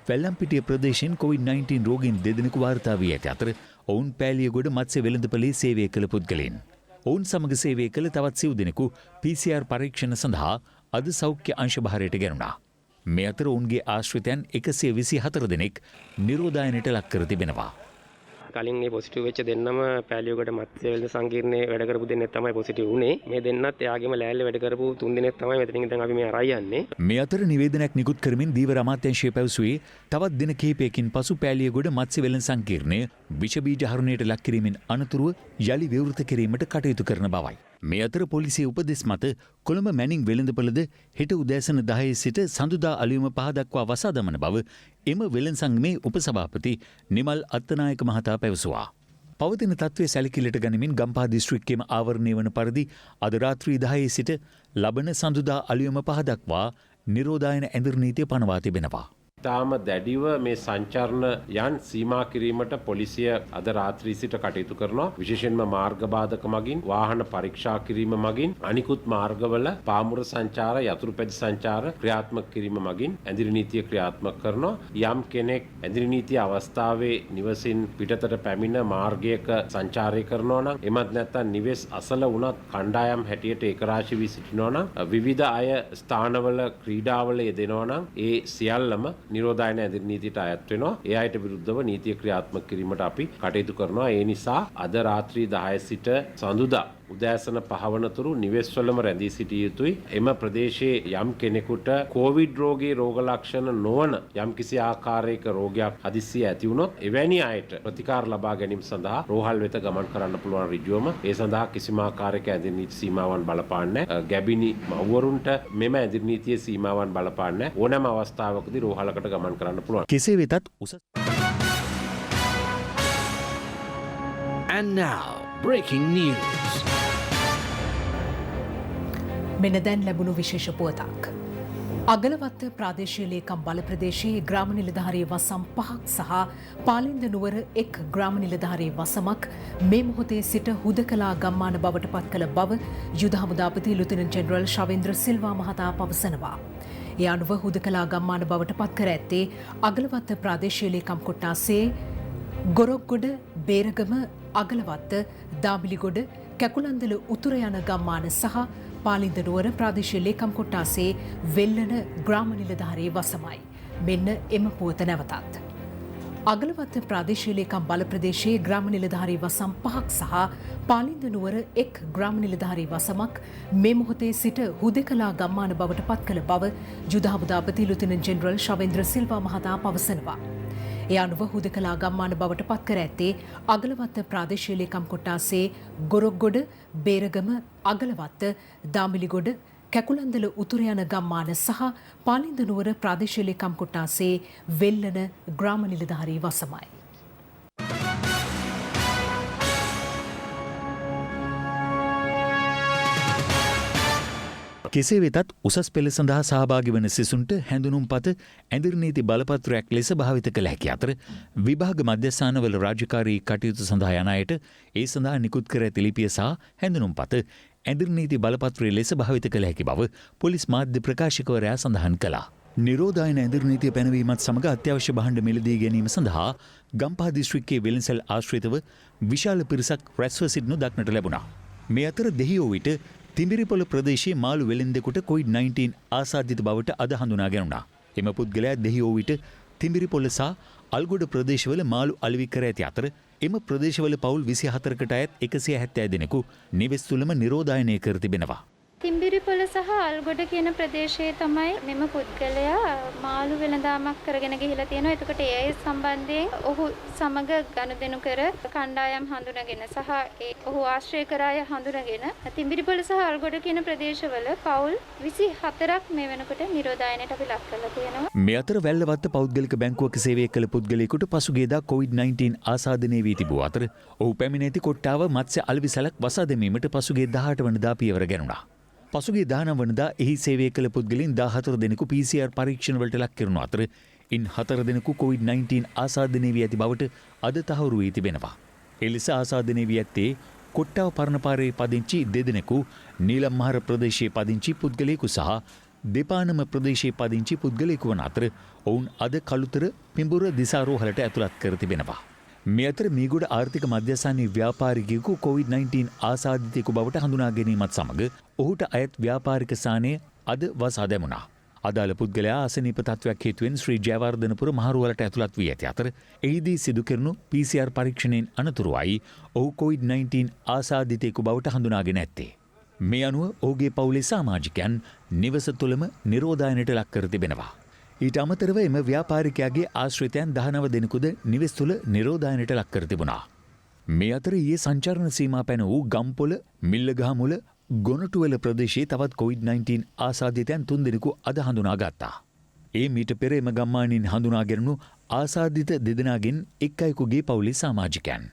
වැල්ලම්පිටිය ප්‍රදේශයෙන් COVID-19 රෝගීන් 2 දෙනෙකු වාර්තා වී ඇති අතර ඔවුන් පෑලියගොඩ මත්ස්‍ය වෙළඳපොලේ සේවය කළ පුද්ගලයන්. ඔවුන් සමග සේවය කළ තවත් සිව් දෙනෙකු PCR පරීක්ෂණ සඳහා අද සෞඛ්‍ය අංශ භාරයට ගෙනුණා. මේ අතර ඔවුන්ගේ ආශ්‍රිතයන් 124 දෙනෙක් නිරෝධායනයට ලක් කර තිබෙනවා. කලින් මේ පොසිටිව් වෙච්ච දෙන්නම පෑලියගොඩ මත්ස්‍ය වෙළඳ සංකීර්ණයේ වැඩ කරපු දෙන්නෙක් තමයි පොසිටිව් වුනේ. මේ දෙන්නත් එයාගේම ලෑල්ලේ වැඩ කරපු 3 දෙනෙක් තමයි මෙතනින් දැන් අපි මේ අරයි යන්නේ. මේ අතර නිවේදනයක් නිකුත් කරමින් දීවර අමාත්‍යාංශය පැවසුවේ තවත් දින කිහිපයකින් පසු පෑලියගොඩ මත්ස්‍ය වෙළඳ සංකීර්ණය විෂ බීජ හරණයට ලක් කිරීමෙන් අනතුරුව යලි විවෘත කිරීමට කටයුතු කරන බවයි. මේ අතර පොලිසිය උපදෙස් මත කොළඹ මැනින් වෙළඳපළද හෙට උදෑසන 10 සිට සඳුදා අලුයම 5 දක්වා වසා දමන බව එම වෙළඳ සංගමේ උපසභාපති නිමල් අත්තනායක මහතා පැවසුවා. පවතින තත්ත්වයේ සැලකිල්ලට ගනිමින් ගම්පහ දිස්ත්‍රික්කයේම ආවරණය වන පරිදි අද රාත්‍රී 10 සිට ලබන සඳුදා අලුයම 5 දක්වා නිරෝධායන ඇඳුරු නීතිය පනවා තිබෙනවා. තාම දැඩිව මේ සංචරණ යන් සීමා කිරීමට පොලිසිය අද රාත්‍රී සිට කටයුතු කරනවා. විශේෂයෙන්ම මාර්ග බාධක මගින් වාහන පරීක්ෂා කිරීම මගින් අනිකුත් මාර්ගවල පාමුර සංචාර යතුරු පැදි සංචාර ක්‍රියාත්මක කිරීම මගින් ඇඳිරි නීතිය ක්‍රියාත්මක කරනවා. යම් කෙනෙක් ඇඳිරි නීතිය අවස්ථාවේ නිවසින් පිටතට පැමිණ මාර්ගයක සංචාරය කරනවා නම් එමත් නැත්නම් නිවෙස් අසල වුණත් කණ්ඩායම් හැටියට ඒකරාශී වී සිටිනවා නම් විවිධ අය ස්ථානවල ක්‍රීඩාවල යෙදෙනවා නම් ඒ සියල්ලම නිරෝධායන ඇඳිරි නීතියට අයත් වෙනවා. ඒ අයට විරුද්ධව නීතිය ක්‍රියාත්මක කිරීමට අපි කටයුතු කරනවා. ඒ නිසා අද රාත්‍රී 10 සිට සඳුදා උදෑසන 5 වනතුරු නිවෙස්වලම රැඳී සිටිය යුතුයි. එම ප්‍රදේශයේ යම් කෙනෙකුට කොවිඩ් රෝගී රෝග ලක්ෂණ නොවන යම් කිසි ආකාරයක රෝගයක් හදිස්සිය ඇති වුණොත් එවැනි අයට ප්‍රතිකාර ලබා ගැනීම සඳහා රෝහල් වෙත ගමන් කරන්න පුළුවන් ඍජුවම. ඒ සඳහා කිසිම ආකාරයක ඇඳිරි නීති සීමාවන් බලපාන්නේ නැහැ. ගැබිනි මව්වරුන්ට මෙම ඇඳිරි නීතියේ සීමාවන් බලපාන්නේ නැහැ. ඕනෑම අවස්ථාවකදී රෝහලකට ගමන් කරන්න පුළුවන්. කෙසේ වෙතත් උසස් And now breaking news. මෙන්න දැන් ලැබුණු විශේෂ පුවතක්. අගලවත්ත ප්‍රාදේශීය ලේකම් බල ප්‍රදේශයේ ග්‍රාම නිලධාරී වසම් 5ක් සහ පාලින්ද නුවර එක් ග්‍රාම නිලධාරී වසමක් මේ මොහොතේ සිට හුදකලා ගම්මාන බවට පත් කළ බව යුද හමුදාපති ලුතිනන්ට් ජෙනරල් ශවේන්ද්‍ර සිල්වා මහතා පවසනවා. ඒ අනුව හුදකලා ගම්මාන බවට පත් කර ඇත්තේ අගලවත්ත ප්‍රාදේශීය ලේකම් කොට්ටාසේ ගොරොක්ගොඩ බේරගම අගලවත්ත දාමිලිගොඩ කැකුලන්දල උතුර යන ගම්මාන සහ පාලින්ද නුවර ප්‍රාදේශීය ලේකම් කොට්ටාසේ වෙල්ලන ග්‍රාම නිලධාරී වසමයි. මෙන්න එම පුවත නැවතත්. අගලවත්ත ප්‍රාදේශීය ලේකම් බල ප්‍රදේශයේ ග්‍රාම නිලධාරී වසම් 5ක් සහ පාලින්ද නුවර එක් ග්‍රාම නිලධාරී වසමක් මේ මොහොතේ සිට හුදෙකලා ගම්මාන බවට පත් කළ බව යුද හමුදාපති ලුතිනන්ට් ජෙනරල් ශවේන්ද්‍ර සිල්වා මහතා පවසනවා. ඒ අනුව හුදකලා ගම්මාන බවට පත් කර ඇත්තේ අගලවත්ත ප්‍රාදේශීය ලේකම් කොට්ටාසේ ගොරොක්ගොඩ බේරගම අගලවත්ත දාමිලිගොඩ කැකුලන්දල උතුර යන ගම්මාන සහ පාලින්ද නුවර ප්‍රාදේශීය ලේකම් කොට්ටාසේ වෙල්ලන ග්‍රාම නිලධාරී වසමයි. කෙසේ වෙතත් උසස් පෙළ සඳහා සහභාගී වන සිසුන්ට හැඳුනුම්පත ඇඳිරි නීති බලපත්‍රයක් ලෙස භාවිත කළ හැකි අතර විභාග මධ්‍යස්ථානවල රාජකාරී කටයුතු සඳහා යන අයට ඒ සඳහා නිකුත් කර ඇති ලිපිය සහ හැඳුනුම්පත ඇඳිරි නීති බලපත්‍රය ලෙස භාවිත කළ හැකි බව පොලිස් මාධ්‍ය ප්‍රකාශකවරයා සඳහන් කළා. නිරෝධායන ඇඳිරි නීතිය පැනවීමත් සමග අත්‍යවශ්‍ය භාණ්ඩ මිලදී ගැනීම සඳහා ගම්පහ දිස්ත්‍රික්කයේ වෙළඳසැල් ආශ්‍රිතව විශාල පිරිසක් රැස්ව සිටිනු දක්නට ලැබුණා. මේ අතර දෙහියෝ විට තිඹිරිපොළ ප්‍රදේශයේ මාළු වෙළෙන්දෙකුට COVID-19 ආසාදිත බවට අද හඳුනා ගැනුණා. එම පුද්ගලයා දෙහියෝ විට තිඹිරිපොළ සහ අල්ගොඩ ප්‍රදේශවල මාළු අලෙවි කර ඇති අතර එම ප්‍රදේශවල පවුල් 24කට අයත් 170 දෙනෙකු නිවෙස් තුළම නිරෝධායනය කර තිබෙනවා. තිඹිරිපොළ සහ අල්ගොඩ කියන ප්‍රදේශයේ තමයි මෙම පුද්ගලයා මාළු වෙළඳාමක් කරගෙන ගිහිලා තියෙනවා. එතකොට ඒ සම්බන්ධයෙන් ඔහු සමග ගනුදෙනු කර කණ්ඩායම් හඳුනගෙන සහ ඔහු ආශ්‍රය කර අය හඳුනගෙන තිඹිරිපොළ සහ අල්ගොඩ කියන ප්‍රදේශවල පවුල් 24ක් මේ වෙනකොට නිරෝධායනයට අපි ලක් කරලා තියෙනවා. මේ අතර වැල්ලවත්ත පෞද්ගලික බැංකුවක සේවය කළ පුද්ගලයෙකුට පසුගියදා COVID-19 ආසාදනය වී තිබූ අතර ඔහු පැමිණ ඇති කොට්ටාව මත්ස්‍ය අලෙවිසලක් වසා දැමීමට පසුගිය 18 වනදා පියවර ගැනුණා. පසුගිය 19 වනදා එහි සේවය කළ පුද්ගලයන් 14 දෙනෙකු PCR පරීක්ෂණවලට ලක් කරනු අතර ඉන් 4 දෙනෙකු COVID-19 ආසාදනය වී ඇති බවට අද තහවුරු වී තිබෙනවා. එලෙස ආසාදනය වී ඇත්තේ කොට්ටාව පරණපාරේ පදිංචි 2 දෙනෙකු, නීලම්මහර ප්‍රදේශයේ පදිංචි පුද්ගලයෙකු සහ දෙපානම ප්‍රදේශයේ පදිංචි පුද්ගලයෙකු වන අතර ඔවුන් අද කළුතර පිඹුර දිසාරෝහලට ඇතුළත් කර තිබෙනවා. මේ අතර මීගොඩ ආර්ථික මධ්‍යස්ථානයේ ව්‍යාපාරිකයෙකු COVID-19 ආසාදිතයෙකු බවට හඳුනා ගැනීමත් සමග ඔහුට අයත් ව්‍යාපාරික සානය අද වසා දැමුණා. අදාළ පුද්ගලයා අසනීප තත්ත්වයක් හේතුවෙන් ශ්‍රී ජයවර්ධනපුර මහරුවලට ඇතුළත් වී ඇති අතර එහිදී සිදු කෙරුණු PCR පරීක්ෂණයෙන් අනතුරුවයි ඔහු COVID-19 ආසාදිතයෙකු බවට හඳුනාගෙන ඇත්තේ. මේ අනුව ඔහුගේ පවුලේ සමාජිකයන් නිවස තුළම නිරෝධායනයට ලක් කර තිබෙනවා. ඊට අමතරව එම ව්‍යාපාරිකයාගේ ආශ්‍රිතයන් 19 දෙනෙකුද නිවෙස් තුළ නිරෝධායනයට ලක් කර තිබුණා. මේ අතර ඊයේ සංචාරණ සීමා පැන වූ ගම්පොළ, මිල්ලගහමුල, ගොනටුවල ප්‍රදේශයේ තවත් COVID-19 ආසාදිතයන් 3 දෙනෙකු අද හඳුනාගත්තා. ඒ මීට පෙර එම ගම්මානින් හඳුනාගෙනු ආසාදිත දෙදෙනාගෙන් එක් අයෙකුගේ පවුලේ සමාජිකයන්.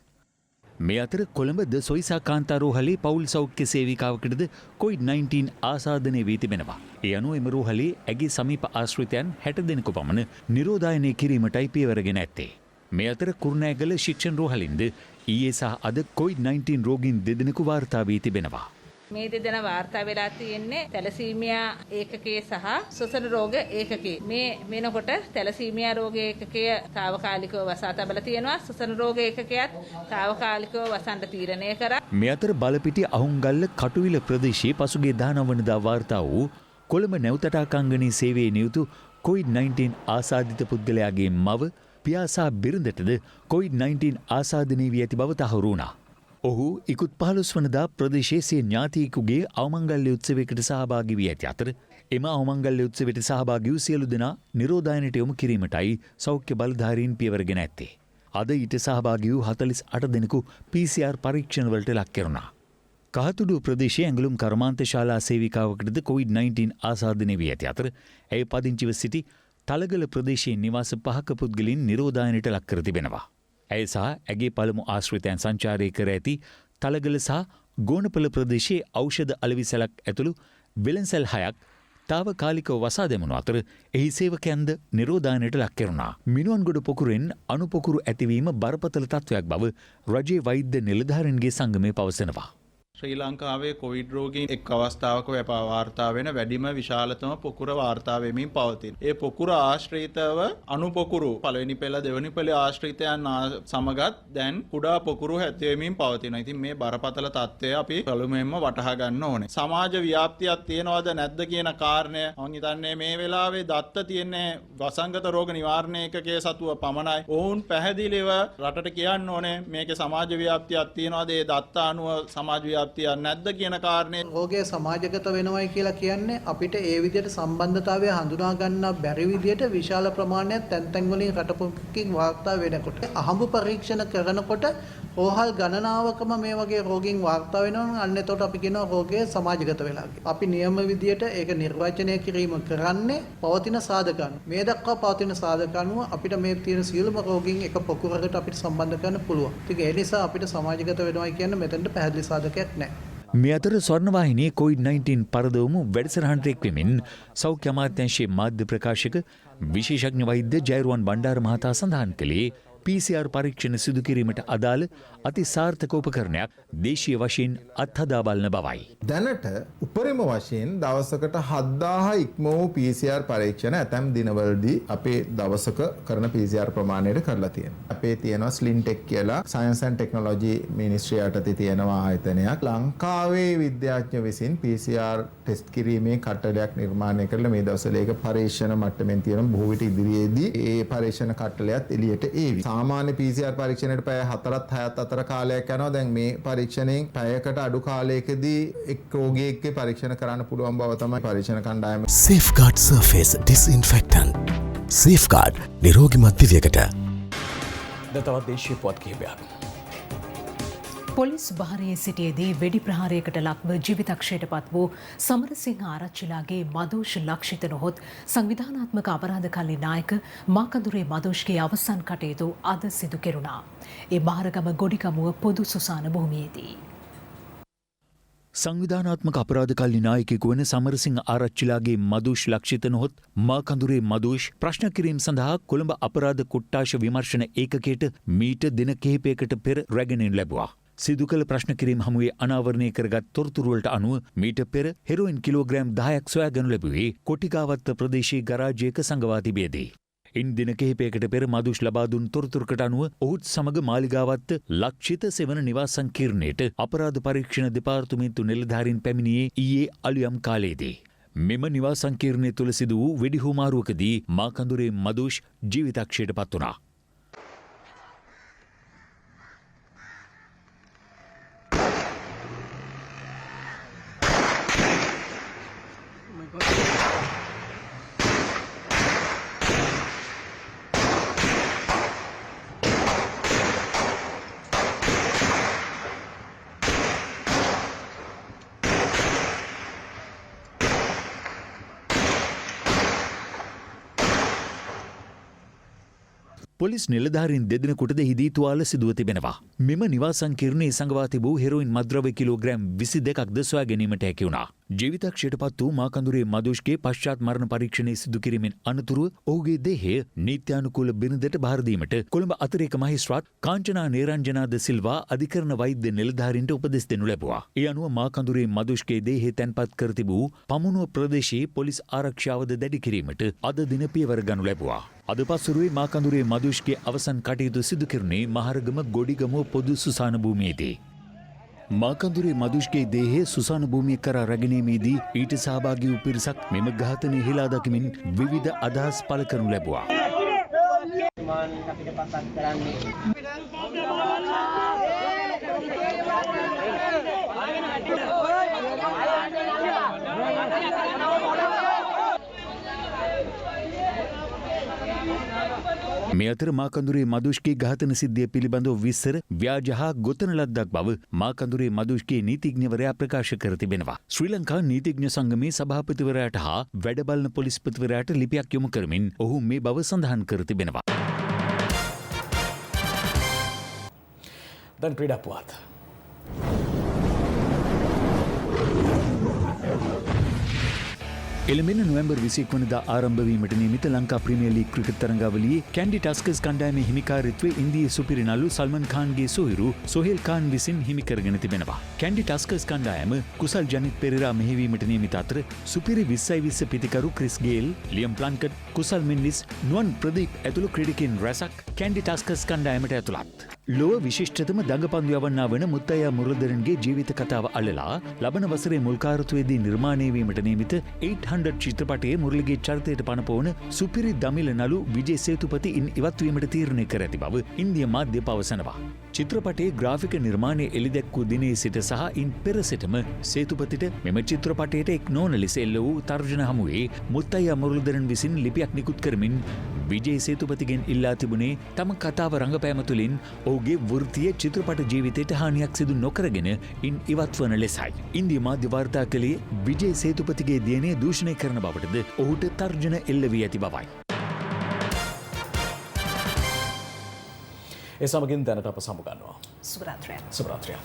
මේ අතර කොළඹ ද සොයිසා කාන්තාරෝහලේ පවුල් සෞඛ්‍ය සේවිකාවකටද COVID-19 ආසාදනය වී තිබෙනවා. ඒ අනුව එම රෝහලේ ඇගේ සමීප ආශ්‍රිතයන් 60 දෙනෙකු පමණ නිරෝධායනය කිරීමටයි පියවරගෙන ඇත්තේ. මේ අතර කුරුණෑගල ශික්ෂණ රෝහලින්ද ඊයේ සහ අද COVID-19 රෝගීන් දෙදෙනෙකු වාර්තා වී තිබෙනවා. මේ දෙදෙනා වාර්තා වෙලා තියෙන්නේ තැලසීමියා ඒකකයේ සහ ශ්වසන රෝග ඒකකයේ. මේ වෙනකොට තැලසීමියා රෝග ඒකකය తాවකාලිකව වසා තබලා තියෙනවා. ශ්වසන රෝග ඒකකයත් තාවකාලිකව වසන්ට තීරණය කරා. මේ අතර බලපිටිය අහුන්ගල්ල කටුවිල ප්‍රදේශයේ පසුගිය 19 වනදා වාර්තා වූ කොළඹ නැවතටාකංගනී සේවයේ නියුතු COVID-19 ආසාදිත පුද්ගලයාගේ මව පියාසා බිරිඳටද COVID-19 ආසාදනය වී ඇති බව තහවුරු වුණා. ඔහු ඉකුත් 15 වනදා ප්‍රදේශයේ සිය ඥාතියෙකුගේ අවමංගල්‍ය උත්සවයකට සහභාගී වී ඇති අතර එම අවමංගල්‍ය උත්සවයට සහභාගී වූ සියලු දෙනා නිරෝධායනයට යොමු කිරීමටයි සෞඛ්‍ය බලධාරීන් පියවරගෙන ඇත්තේ. අද ඊට සහභාගී වූ 48 දෙනෙකු PCR පරීක්ෂණවලට ලක් කෙරුණා. කහතුඩුව ප්‍රදේශයේ ඇඟලුම් කර්මාන්ත ශාලා සේවිකාවකටද COVID-19 ආසාදනය වී ඇති අතර ඇය පදිංචිව සිටි තලගල ප්‍රදේශයේ නිවාස 5ක පුද්ගලයන් නිරෝධායනයට ලක් කර තිබෙනවා. ඇය සහ ඇගේ පළමු ආශ්‍රිතයන් සංචාරය කර ඇති තලගල සහ ගෝනපල ප්‍රදේශයේ ඖෂධ අලෙවිසැලක් ඇතුළු වෙළඳසැල් 6ක් තාවකාලිකව වසා දැමුණු අතර එහි සේවකයන්ද නිරෝධායනයට ලක් කෙරුණා. මිනුවන්ගොඩ පොකුරෙන් අණුපොකුරු ඇතිවීම බරපතල තත්ත්වයක් බව රජයේ වෛද්‍ය නිලධාරීන්ගේ සංගමය පවසනවා. ශ්‍රී ලංකාවේ කොවිඩ් රෝගීන් එක් අවස්ථාවක වාර්තා වෙන වැඩිම විශාලතම පොකුර වාර්තා වෙමින් පවතින. ඒ පොකුර ආශ්‍රිතව අණු පොකුරු පළවෙනි පෙළ දෙවෙනි පෙළ ආශ්‍රිතයන් සමගත් දැන් කුඩා පොකුරු ඇතිවෙමින් පවතිනවා. ඉතින් මේ බරපතල තත්ත්වය අපි පළමුවෙන්ම වටහා ගන්න ඕනේ. සමාජ ව්‍යාප්තියක් තියෙනවද නැද්ද කියන කාරණය මම හිතන්නේ මේ වෙලාවේ දත්ත තියෙන්නේ වසංගත රෝග නිවාරණ ඒකකයේ සතුව පමණයි. ඔවුන් පැහැදිලිව රටට කියන්න ඕනේ මේකේ සමාජ ව්‍යාප්තියක් තියෙනවද ඒ දත්ත අනුව සමාජ නැද්ද කියන කාරණේ. රෝගය සමාජගත වෙනවයි කියලා කියන්නේ අපිට ඒ විදිහට සම්බන්ධතාවය හඳුනා ගන්න බැරි විදිහට විශාල ප්‍රමාණයක් තැන් තැන් වලින් රටපොකින් වාර්තා වෙනකොට අහඹු පරීක්ෂණ කරනකොට රෝහල් ගණනාවකම මේ වගේ රෝගීන් වාර්තා වෙනවා. අන්න එතකොට අපි කියනවා රෝගය සමාජගත වෙලා කියලා. අපි නියම විදිහට ඒක නිර්වචනය කිරීම කරන්නේ පවතින සාධක අනුව. මේ දක්වා පවතින සාධක අනුව අපිට මේ තියෙන සියලුම රෝගීන් එක පොකුරකට අපිට සම්බන්ධ කරන්න පුළුවන්. ඒක ඒ නිසා අපිට සමාජගත වෙනවයි කියන්නේ මෙතනට පැහැදිලි සාධකයක් නැහැ. මේ අතර ස්වර්ණවාහිනියේ COVID-19 පරදවමු වැඩසටහනට එක්වෙමින් සෞඛ්‍ය අමාත්‍යාංශයේ මාධ්‍ය ප්‍රකාශක විශේෂඥ වෛද්‍ය ජයරුවන් බණ්ඩාර මහතා සඳහන් කළේ PCR පරීක්ෂණ සිදු කිරීමට අදාළ අති සාර්ථක උපකරණයක් දේශීය වශයෙන් අත්හදා බලන බවයි. දැනට උපරිම වශයෙන් දවසකට 7000 ඉක්ම වූ PCR පරීක්ෂණ ඇතැම් දිනවලදී අපේ දවසක කරන PCR ප්‍රමාණයට කරලා තියෙනවා. අපේ තියෙනවා ස්ලින්ටෙක් කියලා සයන්ස් ඇන්ඩ් ටෙක්නොලොජි මිනිස්ට්‍රිය යටතේ තියෙනවා ආයතනයක්. ලංකාවේ විද්‍යාඥයෝ විසින් PCR ටෙස්ට් කිරීමේ කට්ටලයක් නිර්මාණය කරලා මේ දවස්වල ඒක පරීක්ෂණ මට්ටමින් තියෙන බොහෝ විට ඉදිරියේදී ඒ පරීක්ෂණ කට්ටලයත් එළියට ඒවි. සාමාන්‍ය PCR පරීක්ෂණයට පැය 4ත් 6ත් අතර කාලයක් යනවා. දැන් මේ පරීක්ෂණයෙන් පැයකට අඩු කාලයකදී එක් රෝගියෙක්ගේ පරීක්ෂණ කරන්න පුළුවන් බව තමයි පරීක්ෂණ කණ්ඩායම. Safeguard Surface Disinfectant. Safeguard නිරෝගිමත් දිවියකට. දතවත් දේශීය පුවත් කිහිපයක්. පොලිස් භාරයේ සිටියේදී වෙඩි ප්‍රහාරයකට ලක්ව ජීවිතක්ෂයට පත් වූ සමරසිංහ ආරච්චිලාගේ මදෝෂ් ලක්ෂිත නොහොත් සංවිධානාත්මක අපරාධ කල්ලි නායක මාකඳුරේ මදෝෂ්ගේ අවසන් කටයුතු අද සිදු කෙරුණා. ඒ බාරගම ගොඩිකමුව පොදු සුසාන භූමියේදී. සංවිධානාත්මක අපරාධ කල්ලි නායකයෙකු වන සමරසිංහ ආරච්චිලාගේ මදෝෂ් ලක්ෂිත නොහොත් මාකඳුරේ මදෝෂ් ප්‍රශ්න කිරීම සඳහා කොළඹ අපරාධ කොට්ටාශ විමර්ශන ඒකකයට මීට දින කිහිපයකට පෙර රැගෙනින් ලැබුවා. සිදු කළ ප්‍රශ්න කිරීම හමුවේ අනාවරණය කරගත් තොරතුරුවලට අනුව මීට පෙර හෙරොයින් කිලෝග්‍රෑම් 10ක් සොයාගනු ලැබුවේ කොටිකාවත්ත ප්‍රදේශයේ ගරාජයක සංගවා තිබියදී. ඉන් දින කිහිපයකට පෙර මදුෂ් ලබා දුන් තොරතුරකට අනුව ඔහුත් සමග මාලිගාවත්ත ලක්ෂිත සෙවන නිවාස සංකීර්ණයට අපරාධ පරීක්ෂණ දෙපාර්තමේන්තු නිලධාරීන් පැමිණියේ ඊයේ අලුයම් කාලයේදී. මෙම නිවාස සංකීර්ණය තුළ සිදු වූ වෙඩිහුමාරුවකදී මාකඳුරේ මදුෂ් ජීවිතක්ෂයට පත් වුණා. පොලිස් නිලධාරීන් දෙදෙනෙකුටද හිදී තුවාල සිදුව තිබෙනවා. මෙම නිවාස සංකීර්ණයේ සඟවා තිබූ හෙරොයින් මද්‍රව්‍ය කිලෝග්‍රෑම් 22ක්ද සොයා ගැනීමට හැකි වුණා. ජීවිතක්ෂයට පත් වූ මාකඳුරේ මදුෂ්ගේ පශ්චාත් මරණ පරීක්ෂණය සිදු කිරීමෙන් අනතුරුව ඔහුගේ දේහය නීත්‍යානුකූල බිරිඳට බාර දීමට කොළඹ අතිරේක මහේස්ත්‍රාත් කාංචනා නේරංජනා ද සිල්වා අධිකරණ වෛද්‍ය නිලධාරීන්ට උපදෙස් දෙනු ලැබුවා. ඒ අනුව මාකඳුරේ මදුෂ්ගේ දේහය තැන්පත් කර තිබූ පමුණුව ප්‍රදේශයේ පොලිස් ආරක්ෂාවද දැඩි කිරීමට අද දින පියවර ගනු ලැබුවා. අද පසුරුවේ මාකඳුරේ මදුෂ්ගේ අවසන් කටයුතු සිදු කෙරුණේ මහරගම ගොඩිගමුව පොදු සුසාන භූමියේදී. මාකඳුරේ මදුෂ්ගේ දේහය සුසාන භූමිය කරා රැගෙනීමේදී ඊට සහභාගී වූ පිරිසක් මෙම ඝාතනය හෙලා දකිමින් විවිධ අදහස් පළ කරනු ලැබුවා. මේ අතර මාකඳුරේ මදුෂ්ගේ ඝාතන සිද්ධිය පිළිබඳව විස්තර ව්‍යාජ හා ගොතන ලද්දක් බව මාකඳුරේ මදුෂ්ගේ නීතිඥවරයා ප්‍රකාශ කර තිබෙනවා. ශ්‍රී ලංකා නීතිඥ සංගමේ සභාපතිවරයාට හා වැඩබලන පොලිස්පතිවරයාට ලිපියක් යොමු කරමින් ඔහු මේ බව සඳහන් කර තිබෙනවා. දැන් ක්‍රීඩා පුවත්. එළඹෙන නොවැම්බර් 21 වනදා ආරම්භ වීමට නියමිත ලංකා ප්‍රීමියර් ලීග් ක්‍රිකට් තරඟාවලියේ කැන්ඩි ටස්කර්ස් කණ්ඩායමේ හිමිකාරීත්වයේ ඉන්දියාවේ සුපිරි නළු සල්මන් ඛාන්ගේ සොහිරු සොහෙල් ඛාන් විසින් හිමි කරගෙන තිබෙනවා. කැන්ඩි ටස්කර්ස් කණ්ඩායම කුසල් ජනිත් පෙරේරා මෙහෙවීමට නියමිත අතර සුපිරි 20/20 පිතිකරු ක්‍රිස් ගේල්, ලියම් ප්ලන්කට්, කුසල් මෙන්ඩිස්, නුවන් ප්‍රදීප් ඇතුළු ක්‍රීඩකයන් රැසක් කැන්ඩි ටස්කර්ස් කණ්ඩායමට ඇතුළත්. ලොව විශිෂ්ටතම දඟපන්දු යවන්නා වන මුත්තයා මුරදරන්ගේ ජීවිත කතාව අල්ලලා ලබන වසරේ මුල් කාර්යත්වයේදී නිර්මාණය වීමට නියමිත 800 චිත්‍රපටයේ මුරලිගේ චරිතයට පනපවන සුපිරි දමිළ නළු විජේ සේතුපති ඉන් ඉවත්වීමට තීරණය කර ඇති බව ඉන්දිය මාධ්‍ය පවසනවා. චිත්‍රපටයේ ග්‍රාෆික නිර්මාණය එළිදැක්වූ දිනේ සිට සහ ඉන් පෙර සිටම සේතුපතිට මෙම චිත්‍රපටයට එක් නොවන ලෙස එල්ල වූ තර්ජන හමුවේ මුත්තයා මුරලිදරන් විසින් ලිපියක් නිකුත් කරමින් විජේ සේතුපතිගෙන් ඉල්ලා තිබුණේ තම කතාව රංගපෑම තුළින් ඔහුගේ වෘත්තීය චිත්‍රපට ජීවිතයට හානියක් සිදු නොකරගෙන ඉන් ඉවත් වන ලෙසයි. ඉන්දිය මාධ්‍ය වාර්තා කළේ විජේ සේතුපතිගේ දියණිය දූෂණය කරන බවටද ඔහුට තර්ජන එල්ල වී ඇති බවයි. ඒ සමගින් දැනට අප සමුගන්නවා. සුබ රාත්‍රියක්. සුබ රාත්‍රියක්.